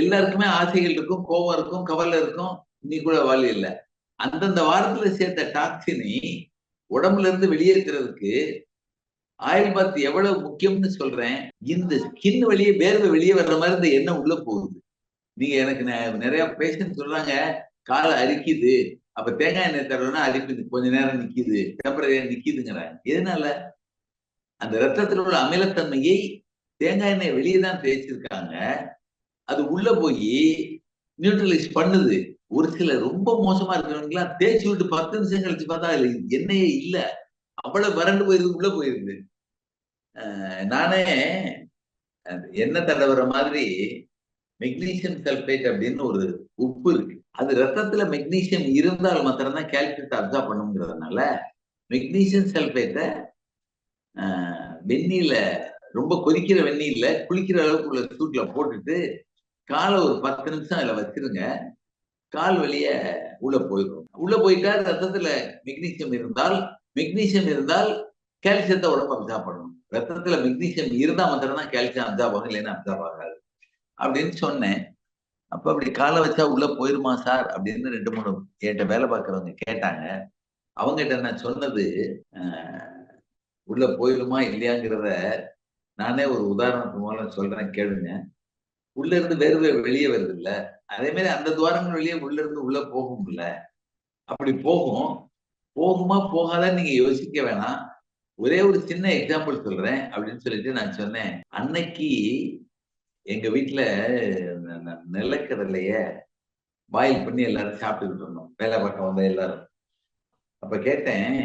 எல்லாருக்குமே ஆசைகள் இருக்கும், கோபம் இருக்கும், கவலை இருக்கும். நீ கூட வாழ் இல்ல. அந்தந்த வாரத்துல சேர்த்த டாக்ஸினை உடம்புல இருந்து வெளியேற்றுறதுக்கு ஆயில் பாத் எவ்வளவு முக்கியம்னு சொல்றேன். இந்த ஸ்கின் வெளியே வேர்வை வெளியே வர்ற மாதிரி இந்த எண்ணெய் உள்ள போகுது. நீங்க எனக்கு நிறைய பேஷண்ட் சொல்றாங்க, கால அரிக்குது. அப்ப தேங்காய் எண்ணெய் தடவைனா அரிக்குது. கொஞ்ச நேரம் நிக்குது. டெம்பரரியா நிக்குதுங்கிறாங்க. எதனால? அந்த ரத்தத்தில் உள்ள அமிலத்தன்மையை தேங்காய் எண்ணெய் வெளியே தான் தேய்ச்சிருக்காங்க. அது உள்ள போய் நியூட்ரலைஸ் பண்ணுது. ஒரு சில ரொம்ப மோசமா இருக்கிறவங்கலாம் தேய்ச்சி விட்டு 10 நிமிஷம் கழிச்சு பார்த்தா அதுல எண்ணெயே இல்ல. அவ்வளவு வறண்டு போயிருது, உள்ள போயிருது. நானே எண்ணெய் தடவுற மாதிரி மெக்னீசியம் சல்பேட் அப்படின்னு ஒரு உப்பு இருக்கு. அது ரத்தத்துல மெக்னீசியம் இருந்தால் மாத்திரம்தான் கால்சியத்தை அப்சார்ப் பண்ணுங்கிறதுனால மெக்னீசியம் சல்பேட்டை வெந்நீர்ல ரொம்ப கொதிக்கிற வெந்நீர்ல குளிக்கிற அளவுக்கு உள்ள சூட்ல போட்டுட்டு காலை ஒரு 10 நிமிஷம் அதுல வச்சிருங்க. கால் வழிய உள்ள போயிடும். உள்ள போயிட்டா ரத்தத்துல மெக்னீசியம் இருந்தால் கால்சியத்தை உடம்பு அப்சார்ப் பண்ணணும். ரத்தத்துல மெக்னீசியம் இருந்தா மாத்திரம்தான் கால்சியம் அப்சார்ப் ஆகும், இல்லைன்னா அப்சார்ப் ஆகாது அப்படின்னு சொன்னேன். அப்ப அப்படி காலை வச்சா உள்ள போயிருமா சார் அப்படின்னு 2-3 என்கிட்ட வேலை பார்க்கறவங்க கேட்டாங்க. அவங்ககிட்ட நான் சொன்னது உள்ள போயிருமா இல்லையாங்கிறத நானே ஒரு உதாரணத்து மூலம் சொல்றேன், கேளுங்க. உள்ள இருந்து வேர்வை வெளியே வருது இல்ல, அதே மாதிரி அந்த துவாரங்கள் வெளியே உள்ள இருந்து உள்ள போகும் இல்ல. அப்படி போகும். போகுமா போகாதான்னு நீங்க யோசிக்க வேணாம். ஒரே ஒரு சின்ன எக்ஸாம்பிள் சொல்றேன் அப்படின்னு சொல்லிட்டு நான் சொன்னேன். அன்னைக்கு எங்க வீட்டுல நிலக்கடலைய பாயில் பண்ணி எல்லாரும் சாப்பிட்டுக்கிட்டு இருந்தோம், வேலை பார்க்க வந்த எல்லாரும். அப்ப கேட்டேன்,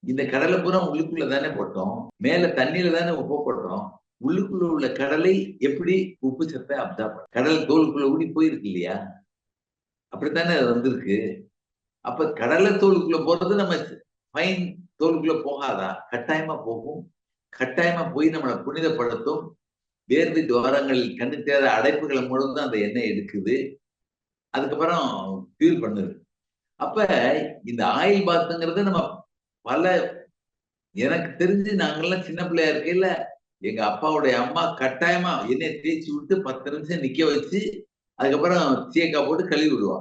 இந்த கடலை பூரா உள்ளுக்குள்ள தானே போட்டோம், மேல தண்ணியில தானே உப்பு போட்டோம், உள்ளுக்குள்ள உள்ள கடலை எப்படி உப்பு சத்தை அப்சார்ப் கடல் தோலுக்குள்ள ஊடி போயிருக்கு இல்லையா? அப்படித்தானே அது வந்திருக்கு. அப்ப கடலை தோலுக்குள்ள போறது நம்ம ஃபைன் தோலுக்குள்ள போகாதா? கட்டாயமா போகும். கட்டாயமா போய் நம்மளை புனிதப்படுத்தும். வேர்வை துவாரங்கள் கண்ணு தேர அடைப்புகளை மூலம் தான் அந்த எண்ணெய் எடுக்குது. அதுக்கப்புறம் பியூர் பண்ணுது. அப்ப இந்த ஆயில் பாத்துங்கிறது நம்ம பல எனக்கு தெரிஞ்சு நாங்கெல்லாம் சின்ன பிள்ளையா இருக்கையில எங்க அப்பாவுடைய அம்மா கட்டாயமா எண்ணெய் தேய்ச்சி விட்டு 10 நிமிஷம் நிக்க வச்சு அதுக்கப்புறம் சீயக்காய் போட்டு கழுவி விடுவா.